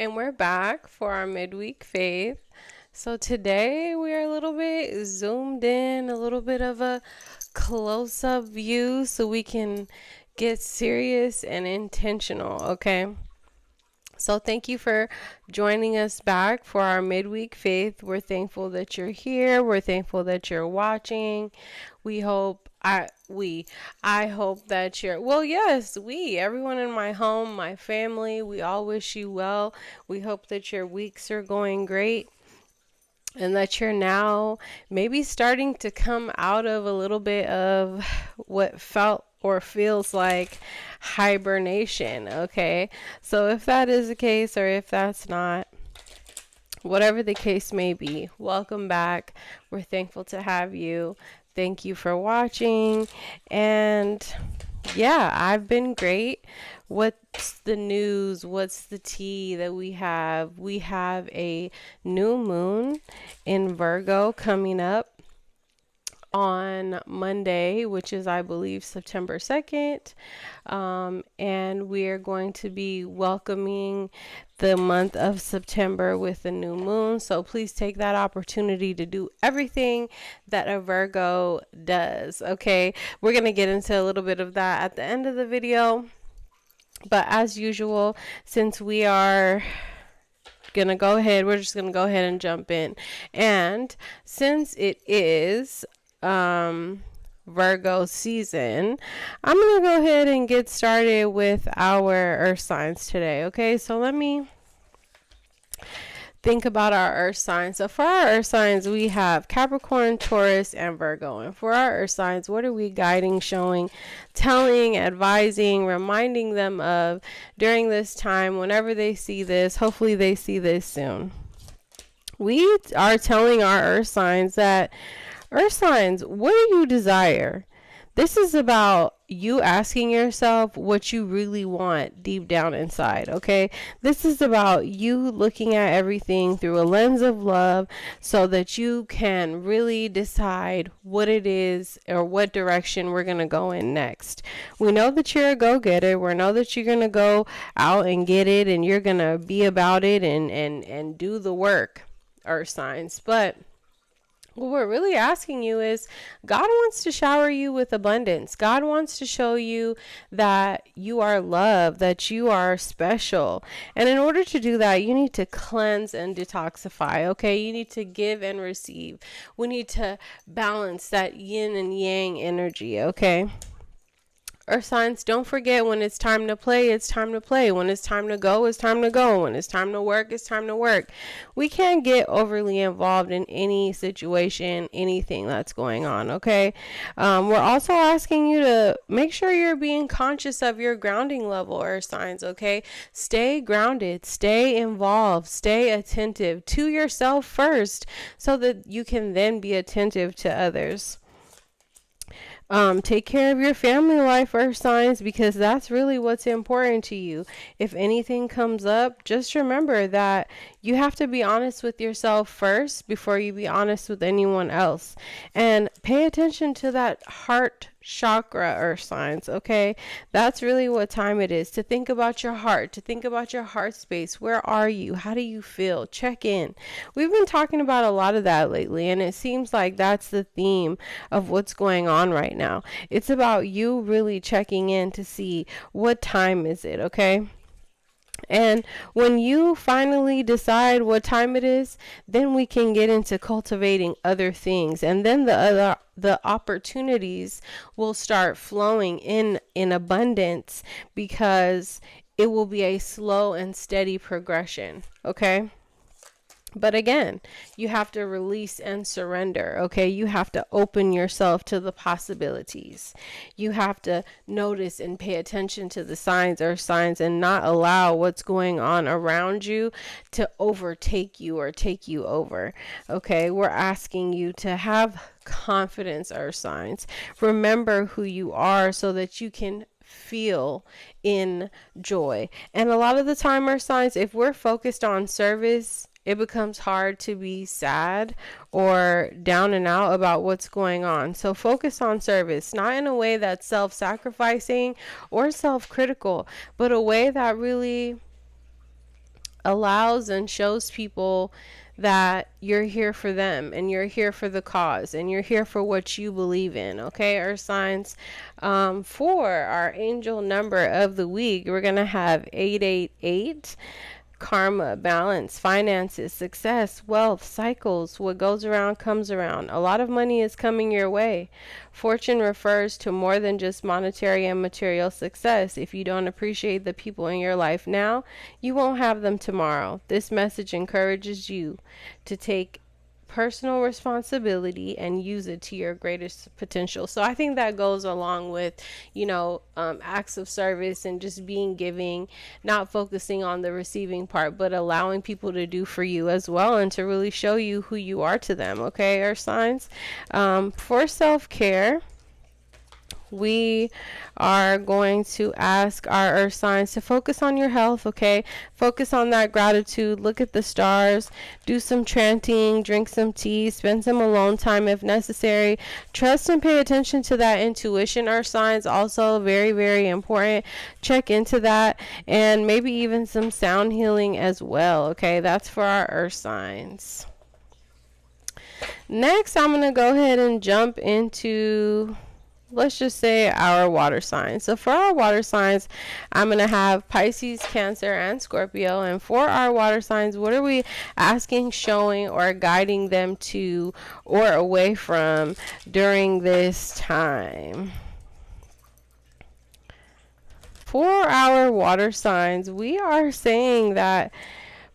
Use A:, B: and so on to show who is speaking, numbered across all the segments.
A: And we're back for our midweek faith. So today we are a little bit zoomed in, a little bit of a close up view so we can get serious and intentional, okay? So thank you for joining us back for our midweek faith. We're thankful that you're here. We're thankful that you're watching. We hope I hope that you're, well, yes, everyone in my home, my family, we all wish you well. We hope that your weeks are going great and that you're now maybe starting to come out of a little bit of what felt or feels like hibernation, okay? So if that is the case or if that's not, whatever the case may be, welcome back. We're thankful to have you. Thank you for watching. And yeah, I've been great. What's the news? What's the tea that we have? We have a new moon in Virgo coming up on Monday, which is, I believe, September 2nd. And we are going to be welcoming the month of September with the new moon. So please take that opportunity to do everything that a Virgo does. Okay, we're going to get into a little bit of that at the end of the video. But as usual, since we are gonna go ahead, we're just gonna go ahead and jump in. And since it is Virgo season, I'm gonna go ahead and get started with our earth signs today. Okay, so let me think about our earth signs. So for our earth signs, we have Capricorn, Taurus, and Virgo. And for our earth signs, what are we guiding, showing, telling, advising, reminding them of during this time, whenever they see this? Hopefully they see this soon. We are telling our earth signs that, earth signs, what do you desire? This is about you asking yourself what you really want deep down inside, okay? This is about you looking at everything through a lens of love so that you can really decide what it is or what direction we're going to go in next. We know that you're a go-getter. We know that you're going to go out and get it and you're going to be about it and do the work, earth signs. But what we're really asking you is, God wants to shower you with abundance. God wants to show you that you are loved, that you are special. And in order to do that, you need to cleanse and detoxify, okay? You need to give and receive. We need to balance that yin and yang energy, okay? Earth signs, don't forget, when it's time to play, it's time to play. When it's time to go, it's time to go. When it's time to work, it's time to work. We can't get overly involved in any situation, anything that's going on, okay? We're also asking you to make sure you're being conscious of your grounding level, earth signs, okay? Stay grounded, stay involved, stay attentive to yourself first so that you can then be attentive to others. Take care of your family life, earth signs, because that's really what's important to you. If anything comes up, just remember that you have to be honest with yourself first before you be honest with anyone else. And pay attention to that heart chakra, earth signs, okay? That's really what time it is, to think about your heart, to think about your heart space. Where are you? How do you feel? Check in. We've been talking about a lot of that lately, and it seems like that's the theme of what's going on right now. It's about you really checking in to see what time is it, okay? And when you finally decide what time it is, then we can get into cultivating other things. And then the opportunities will start flowing in abundance, because it will be a slow and steady progression, okay? But again, you have to release and surrender, okay? You have to open yourself to the possibilities. You have to notice and pay attention to the signs or signs and not allow what's going on around you to overtake you or take you over, okay? We're asking you to have confidence, or signs. Remember who you are so that you can feel in joy. And a lot of the time, our signs, if we're focused on service, it becomes hard to be sad or down and out about what's going on. So focus on service, not in a way that's self-sacrificing or self-critical, but a way that really allows and shows people that you're here for them and you're here for the cause and you're here for what you believe in. Okay, Earth signs. For our angel number of the week, we're going to have 888. Karma, balance, finances, success, wealth, cycles. What goes around comes around. A lot of money is coming your way. Fortune refers to more than just monetary and material success. If you don't appreciate the people in your life now, you won't have them tomorrow. This message encourages you to take personal responsibility and use it to your greatest potential. So I think that goes along with, acts of service and just being giving, not focusing on the receiving part, but allowing people to do for you as well and to really show you who you are to them. Okay, Earth signs. For self-care, we are going to ask our earth signs to focus on your health. Okay, focus on that gratitude, look at the stars, do some chanting, drink some tea, spend some alone time if necessary. Trust and pay attention to that intuition, earth signs. Also very, very important. Check into that, and maybe even some sound healing as well. Okay, that's for our earth signs. Next, I'm going to go ahead and jump into, let's just say, our water signs. So for our water signs, I'm going to have Pisces, Cancer, and Scorpio. And for our water signs, what are we asking, showing, or guiding them to or away from during this time? For our water signs, we are saying that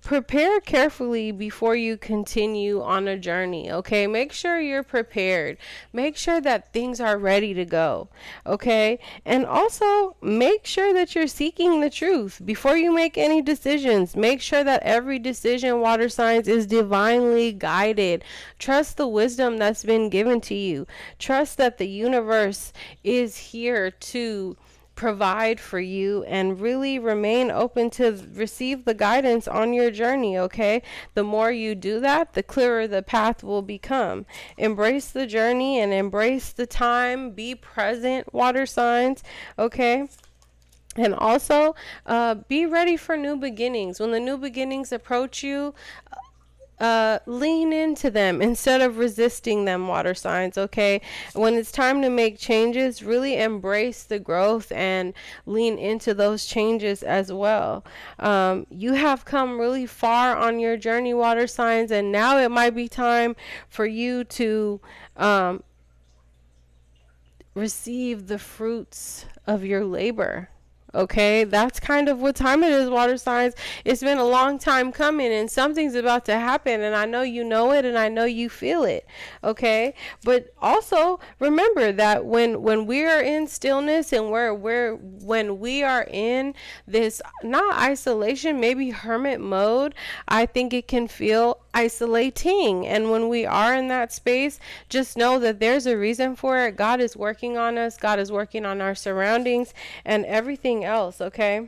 A: prepare carefully before you continue on a journey. Okay, make sure you're prepared, make sure that things are ready to go. Okay, and also make sure that you're seeking the truth before you make any decisions. Make sure that every decision, water signs, is divinely guided. Trust the wisdom that's been given to you. Trust that the universe is here to provide for you, and really remain open to receive the guidance on your journey. Okay, the more you do that, the clearer the path will become. Embrace the journey and embrace the time. Be present, water signs. Okay, and also be ready for new beginnings. When the new beginnings approach you, lean into them instead of resisting them, water signs. Okay, when it's time to make changes, really embrace the growth and lean into those changes as well. You have come really far on your journey, water signs, and now it might be time for you to receive the fruits of your labor. Okay, that's kind of what time it is, water signs. It's been a long time coming, and something's about to happen, and I know you know it, and I know you feel it. Okay, but also remember that when we are in stillness and when we are in this, not isolation, maybe hermit mode, I think it can feel isolating. And when we are in that space, just know that there's a reason for it. God is working on us. God is working on our surroundings and everything else. Okay,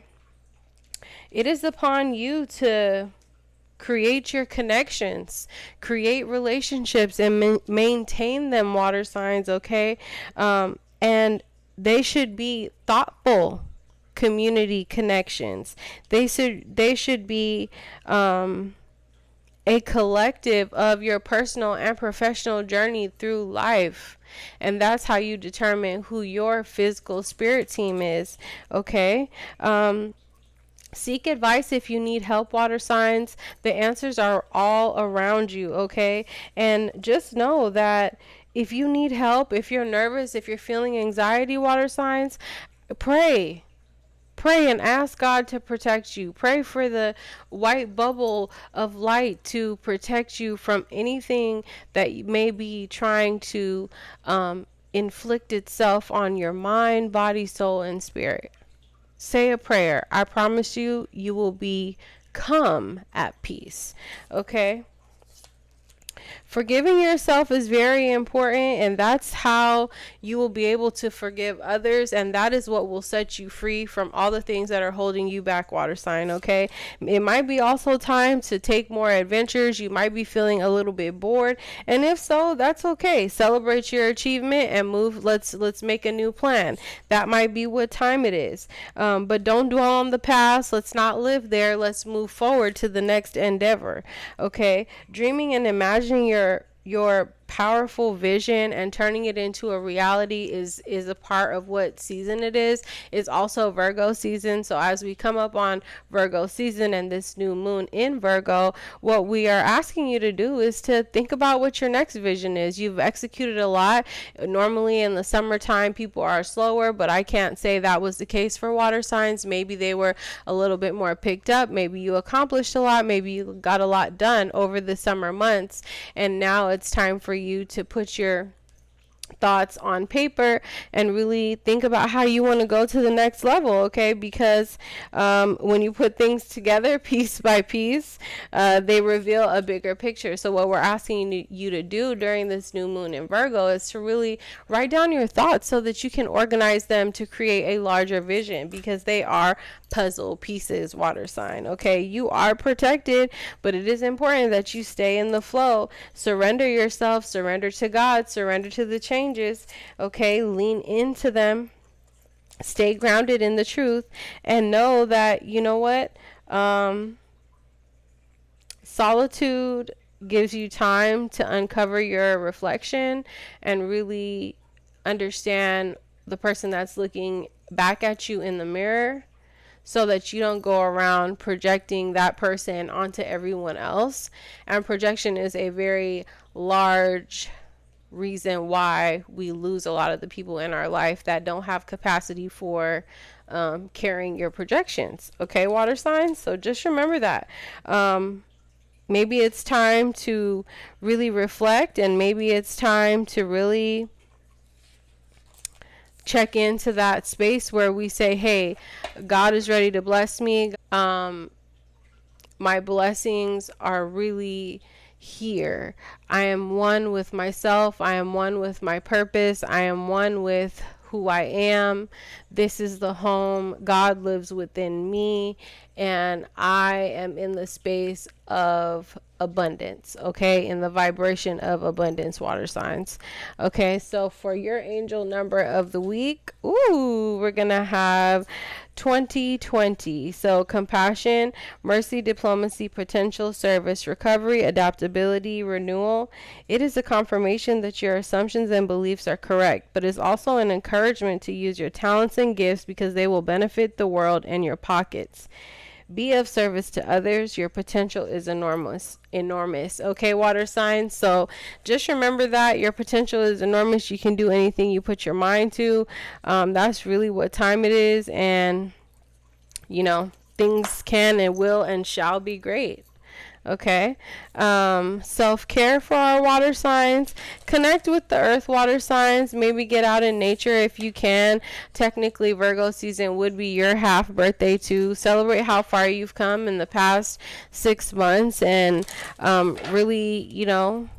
A: it is upon you to create your connections, create relationships, and maintain them, water signs. Okay, and they should be thoughtful community connections. They should be a collective of your personal and professional journey through life. And that's how you determine who your physical spirit team is. Okay. Seek advice if you need help, water signs. The answers are all around you. Okay. And just know that if you need help, if you're nervous, if you're feeling anxiety, water signs, pray. Pray and ask God to protect you. Pray for the white bubble of light to protect you from anything that may be trying to inflict itself on your mind, body, soul, and spirit. Say a prayer. I promise you, you will become at peace. Okay? Forgiving yourself is very important, and that's how you will be able to forgive others, and that is what will set you free from all the things that are holding you back, water sign. Okay, it might be also time to take more adventures. You might be feeling a little bit bored, and if so, that's okay. Celebrate your achievement and move. Let's make a new plan. That might be what time it is. But don't dwell on the past. Let's not live there. Let's move forward to the next endeavor. Okay, dreaming and imagining your powerful vision and turning it into a reality is a part of what season it is. It's also Virgo season. So as we come up on Virgo season and this new moon in Virgo, what we are asking you to do is to think about what your next vision is. You've executed a lot. Normally in the summertime people are slower, but I can't say that was the case for water signs. Maybe they were a little bit more picked up. Maybe you accomplished a lot. Maybe you got a lot done over the summer months, and now it's time for you to put your thoughts on paper and really think about how you want to go to the next level. Okay, because when you put things together piece by piece, they reveal a bigger picture. So what we're asking you to do during this new moon in Virgo is to really write down your thoughts so that you can organize them to create a larger vision, because they are puzzle pieces, water sign. Okay, you are protected, but it is important that you stay in the flow. Surrender yourself, surrender to God, surrender to the changes. Okay, lean into them, stay grounded in the truth, and know that, you know what, solitude gives you time to uncover your reflection and really understand the person that's looking back at you in the mirror, so that you don't go around projecting that person onto everyone else. And projection is a very large reason why we lose a lot of the people in our life that don't have capacity for carrying your projections. Okay, water signs? So just remember that. Maybe it's time to really reflect, and maybe it's time to really check into that space where we say, hey, God is ready to bless me. My blessings are really here. I am one with myself. I am one with my purpose. I am one with who I am. This is the home. God lives within me, and I am in the space of abundance. Okay, in the vibration of abundance, water signs. Okay, so for your angel number of the week, we're gonna have 2020. So compassion, mercy, diplomacy, potential, service, recovery, adaptability, renewal. It is a confirmation that your assumptions and beliefs are correct, but it's also an encouragement to use your talents and gifts because they will benefit the world and your pockets. Be of service to others. Your potential is enormous. Okay, water signs. So just remember that your potential is enormous. You can do anything you put your mind to. That's really what time it is. And, you know, things can and will and shall be great. Okay, self-care for our water signs. Connect with the earth, water signs. Maybe get out in nature if you can. Technically, Virgo season would be your half birthday too. Celebrate how far you've come in the past 6 months, and really, you know,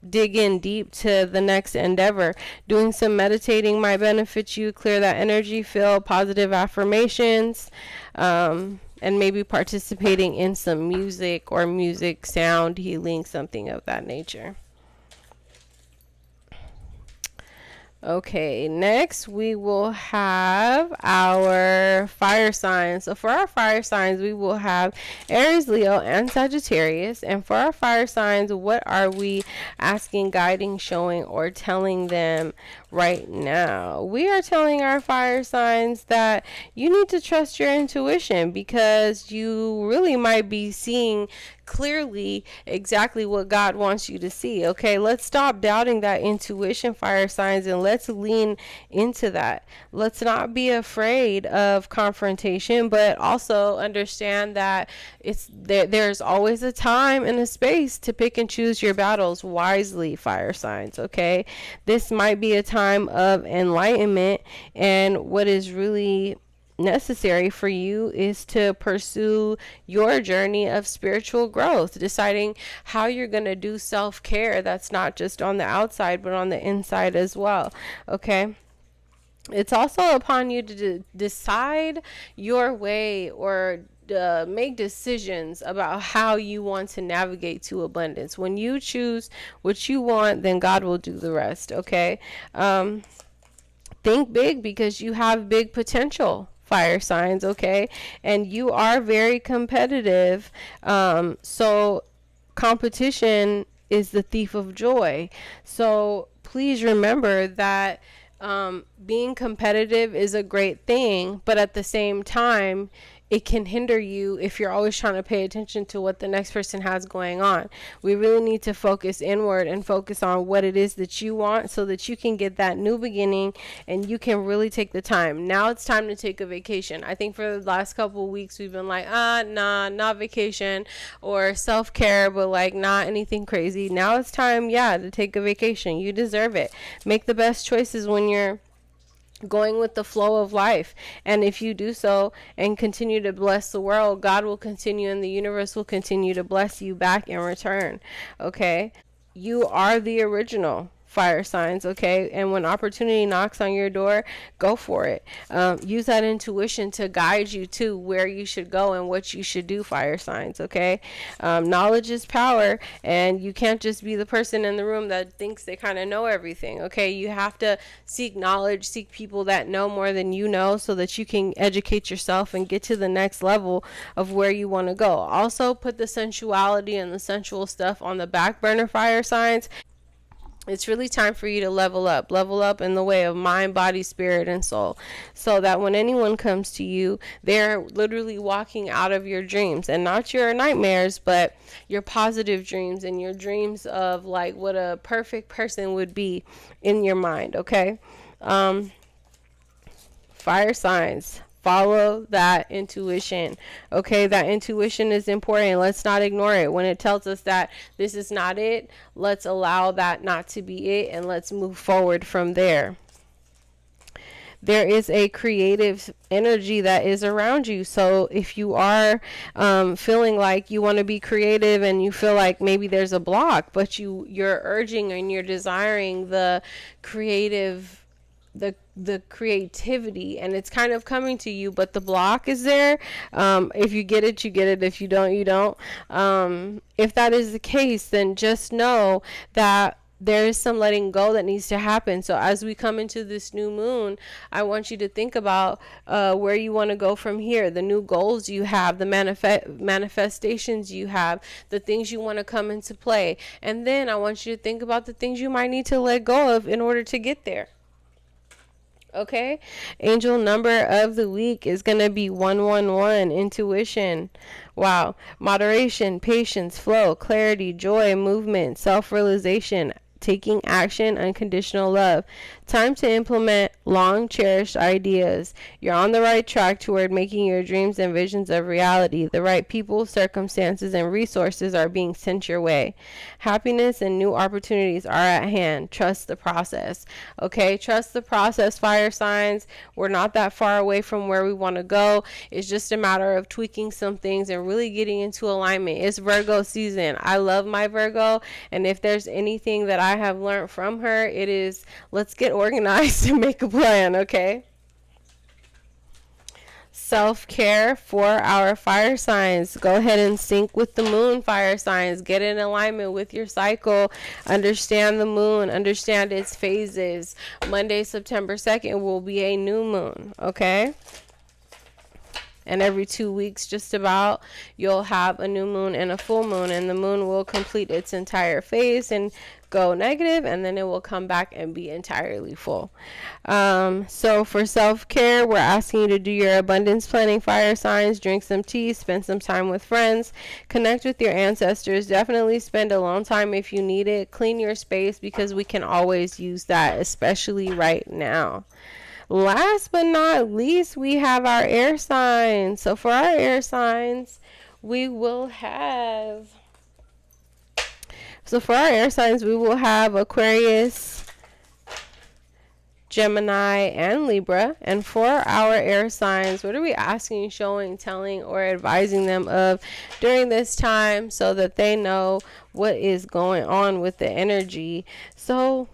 A: dig in deep to the next endeavor. Doing some meditating might benefit you. Clear that energy. Feel positive affirmations. And maybe participating in some music or music sound healing, something of that nature. Okay, next we will have our fire signs. So for our fire signs, we will have Aries, Leo, and Sagittarius. And for our fire signs, what are we asking, guiding, showing, or telling them right now? We are telling our fire signs that you need to trust your intuition, because you really might be seeing clearly exactly what God wants you to see. Okay, let's stop doubting that intuition, fire signs, and let's lean into that. Let's not be afraid of confrontation, but also understand that there's always a time and a space to pick and choose your battles wisely, fire signs. Okay, this might be a time of enlightenment, and what is really necessary for you is to pursue your journey of spiritual growth, deciding how you're going to do self-care that's not just on the outside but on the inside as well. Okay, it's also upon you to decide your way, or make decisions about how you want to navigate to abundance. When you choose what you want, then God will do the rest. Okay, think big, because you have big potential, fire signs. Okay, and you are very competitive. So competition is the thief of joy. So please remember that being competitive is a great thing, but at the same time, it can hinder you if you're always trying to pay attention to what the next person has going on. We really need to focus inward and focus on what it is that you want, so that you can get that new beginning and you can really take the time. Now it's time to take a vacation. I think for the last couple of weeks we've been like, nah, not vacation, or self-care, but like not anything crazy. Now it's time, to take a vacation. You deserve it. Make the best choices when you're going with the flow of life. And if you do so and continue to bless the world, God will continue, and the universe will continue to bless you back in return. Okay, you are the original, fire signs. Okay, and when opportunity knocks on your door, go for it. Use that intuition to guide you to where you should go and what you should do, fire signs. Okay, knowledge is power, and you can't just be the person in the room that thinks they kind of know everything. Okay, you have to seek knowledge, seek people that know more than you know, so that you can educate yourself and get to the next level of where you want to go. Also, put the sensuality and the sensual stuff on the back burner, fire signs. It's really time for you to level up in the way of mind, body, spirit, and soul, so that when anyone comes to you, they're literally walking out of your dreams, and not your nightmares, but your positive dreams, and your dreams of like what a perfect person would be in your mind. Okay, fire signs, follow that intuition. Okay, that intuition is important. Let's not ignore it. When it tells us that this is not it, let's allow that not to be it, and let's move forward from there. There is a creative energy that is around you. So if you are feeling like you want to be creative, and you feel like maybe there's a block, but you're urging and you're desiring the creative, the creativity, and it's kind of coming to you, but the block is there. If you get it, you get it. If you don't, you don't. If that is the case, then just know that there is some letting go that needs to happen. So as we come into this new moon, I want you to think about where you want to go from here, the new goals you have, the manifestations you have, the things you want to come into play. And then I want you to think about the things you might need to let go of in order to get there. Okay, angel number of the week is going to be 111, intuition. Wow. Moderation, patience, flow, clarity, joy, movement, self-realization, taking action, unconditional love. Time to implement long cherished ideas. You're on the right track toward making your dreams and visions a reality. The right people, circumstances, and resources are being sent your way. Happiness and new opportunities are at hand. Trust the process. Okay, trust the process, fire signs. We're not that far away from where we want to go. It's just a matter of tweaking some things and really getting into alignment. It's Virgo season. I love my Virgo, and if there's anything that I have learned from her, it is let's get organized and make a plan. Okay, self-care for our fire signs. Go ahead and sync with the moon, fire signs. Get in alignment with your cycle. Understand the moon, understand its phases. Monday, September 2nd will be a new moon. Okay, and every 2 weeks just about, you'll have a new moon and a full moon, and the moon will complete its entire phase and go negative, and then it will come back and be entirely full. So for self-care, we're asking you to do your abundance planning, fire signs. Drink some tea, spend some time with friends, connect with your ancestors. Definitely spend alone time if you need it. Clean your space, because we can always use that, especially right now. Last but not least, we have our air signs. So for our air signs, we will have Aquarius, Gemini, and Libra. And for our air signs, what are we asking, showing, telling, or advising them of during this time so that they know what is going on with the energy? So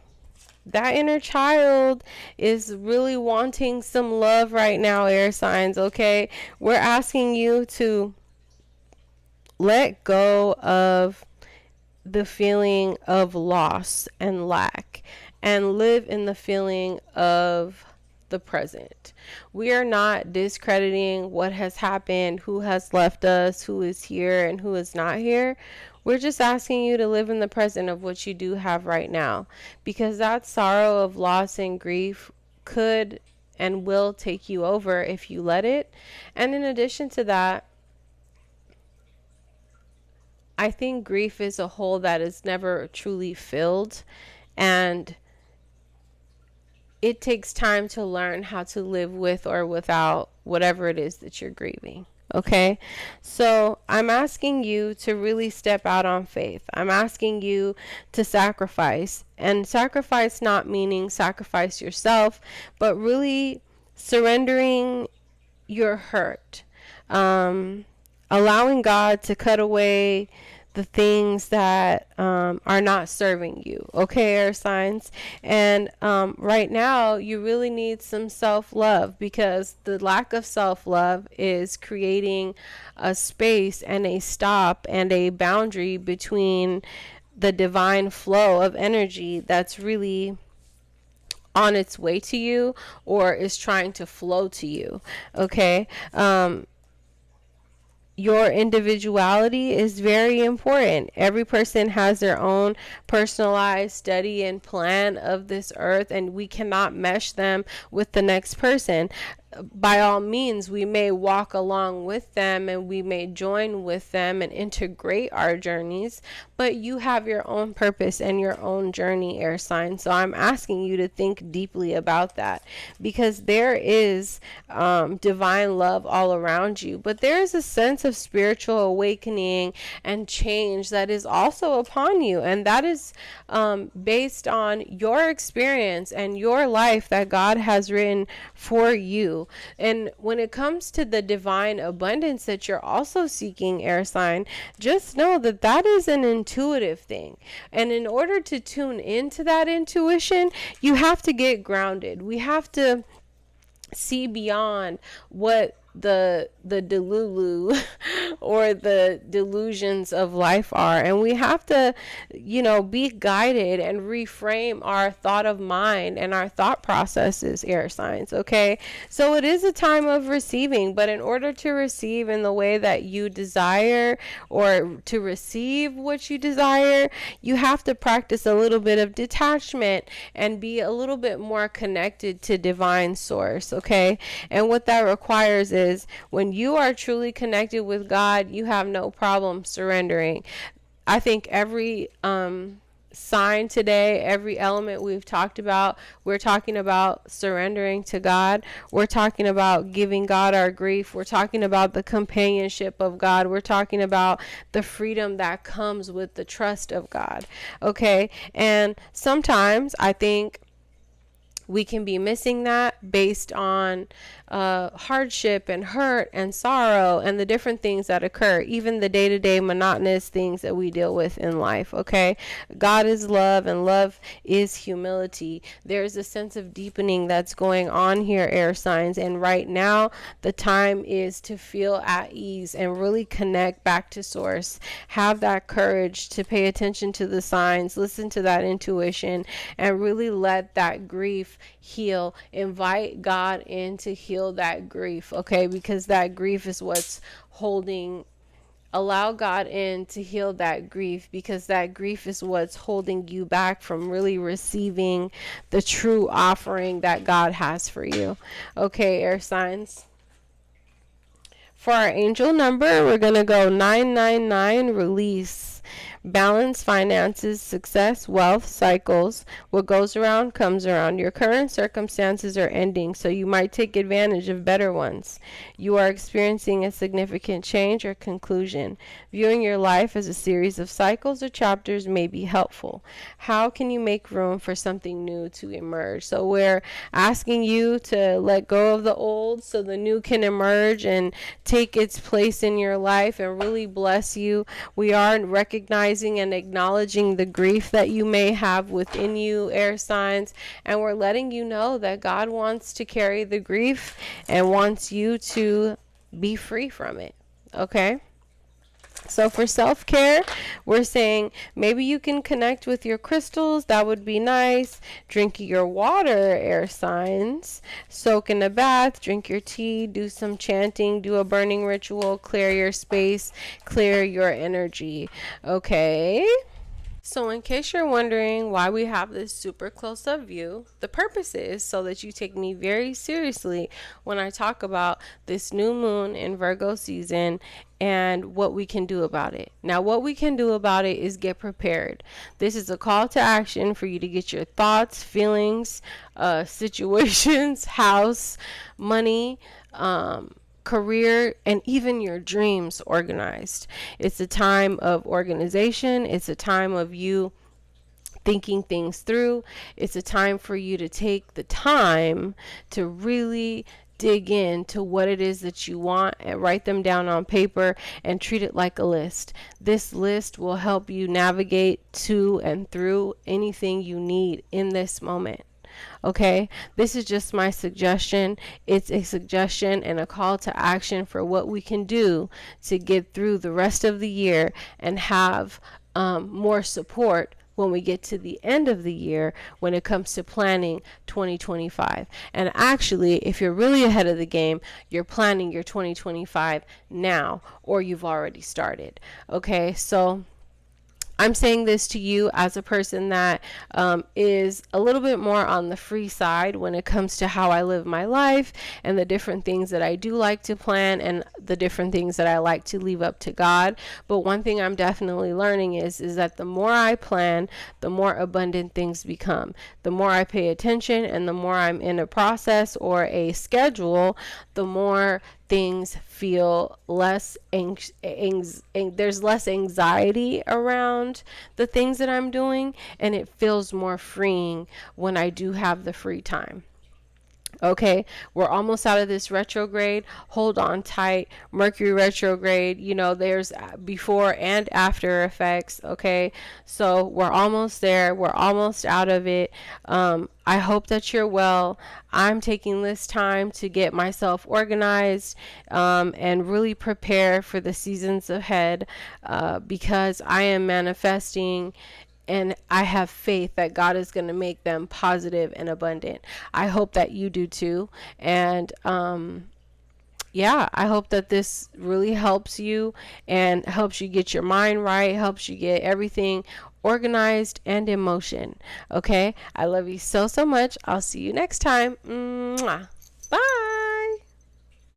A: that inner child is really wanting some love right now, air signs, okay? We're asking you to let go of the feeling of loss and lack and live in the feeling of the present. We are not discrediting what has happened, who has left us, who is here and who is not here. We're just asking you to live in the present of what you do have right now, because that sorrow of loss and grief could and will take you over if you let it. And in addition to that, I think grief is a hole that is never truly filled, and it takes time to learn how to live with or without whatever it is that you're grieving. Okay, so I'm asking you to really step out on faith. I'm asking you to sacrifice, and sacrifice not meaning sacrifice yourself, but really surrendering your hurt, allowing God to cut away the things that are not serving you. Okay, air signs. And right now, you really need some self-love, because the lack of self-love is creating a space and a stop and a boundary between the divine flow of energy that's really on its way to you or is trying to flow to you. Okay. Your individuality is very important. Every person has their own personalized study and plan of this earth, and we cannot mesh them with the next person. By all means, we may walk along with them and we may join with them and integrate our journeys, but you have your own purpose and your own journey, air sign. So I'm asking you to think deeply about that, because there is divine love all around you, but there is a sense of spiritual awakening and change that is also upon you, and that is based on your experience and your life that God has written for you. And when it comes to the divine abundance that you're also seeking, air sign, just know that that is an intuitive thing. And in order to tune into that intuition, you have to get grounded. We have to see beyond what the delulu or the delusions of life are, and we have to be guided and reframe our thought of mind and our thought processes, air signs. Okay, so it is a time of receiving, but in order to receive in the way that you desire, or to receive what you desire, you have to practice a little bit of detachment and be a little bit more connected to divine source. Okay, and what that requires is when you are truly connected with God, you have no problem surrendering. I think every sign today, every element we've talked about, we're talking about surrendering to God. We're talking about giving God our grief. We're talking about the companionship of God. We're talking about the freedom that comes with the trust of God. Okay, and sometimes I think we can be missing that based on hardship and hurt and sorrow and the different things that occur, even the day-to-day monotonous things that we deal with in life. Okay, God is love, and love is humility. There's a sense of deepening that's going on here, air signs, and right now the time is to feel at ease and really connect back to source. Have that courage to pay attention to the signs, listen to that intuition, and really let that grief heal. Invite God in to heal that grief, okay? Because that grief is what's allow God in to heal that grief, because that grief is what's holding you back from really receiving the true offering that God has for you. Okay, air signs. For our angel number, we're going to go 999, release. Balance, finances, success, wealth, cycles. What goes around comes around. Your current circumstances are ending, so you might take advantage of better ones. You are experiencing a significant change or conclusion. Viewing your life as a series of cycles or chapters may be helpful. How can you make room for something new to emerge? So we're asking you to let go of the old so the new can emerge and take its place in your life and really bless you. We are recognizing and acknowledging the grief that you may have within you, air signs, and we're letting you know that God wants to carry the grief and wants you to be free from it. Okay? So for self-care, we're saying maybe you can connect with your crystals. That would be nice. Drink your water, air signs. Soak in a bath. Drink your tea. Do some chanting. Do a burning ritual. Clear your space. Clear your energy. Okay? So in case you're wondering why we have this super close-up view, the purpose is so that you take me very seriously when I talk about this new moon in Virgo season and what we can do about it. Now, what we can do about it is get prepared. This is a call to action for you to get your thoughts, feelings, situations, house, money, career, and even your dreams organized. It's a time of organization. It's a time of you thinking things through. It's a time for you to take the time to really dig into what it is that you want and write them down on paper and treat it like a list. This list will help you navigate to and through anything you need in this moment. Okay, this is just my suggestion. It's a suggestion and a call to action for what we can do to get through the rest of the year and have more support when we get to the end of the year when it comes to planning 2025. And actually, if you're really ahead of the game, you're planning your 2025 now, or you've already started. Okay, so I'm saying this to you as a person that is a little bit more on the free side when it comes to how I live my life and the different things that I do like to plan and the different things that I like to leave up to God. But one thing I'm definitely learning is that the more I plan, the more abundant things become. The more I pay attention and the more I'm in a process or a schedule, the more things feel less there's less anxiety around the things that I'm doing, and it feels more freeing when I do have the free time. Okay, we're almost out of this retrograde. Hold on tight. Mercury retrograde, there's before and after effects. Okay, so we're almost there. We're almost out of it. I hope that you're well. I'm taking this time to get myself organized and really prepare for the seasons ahead because I am manifesting and I have faith that God is going to make them positive and abundant. I hope that you do too. And I hope that this really helps you and helps you get your mind right, helps you get everything organized and in motion. Okay? I love you so, so much. I'll see you next time. Mwah. Bye.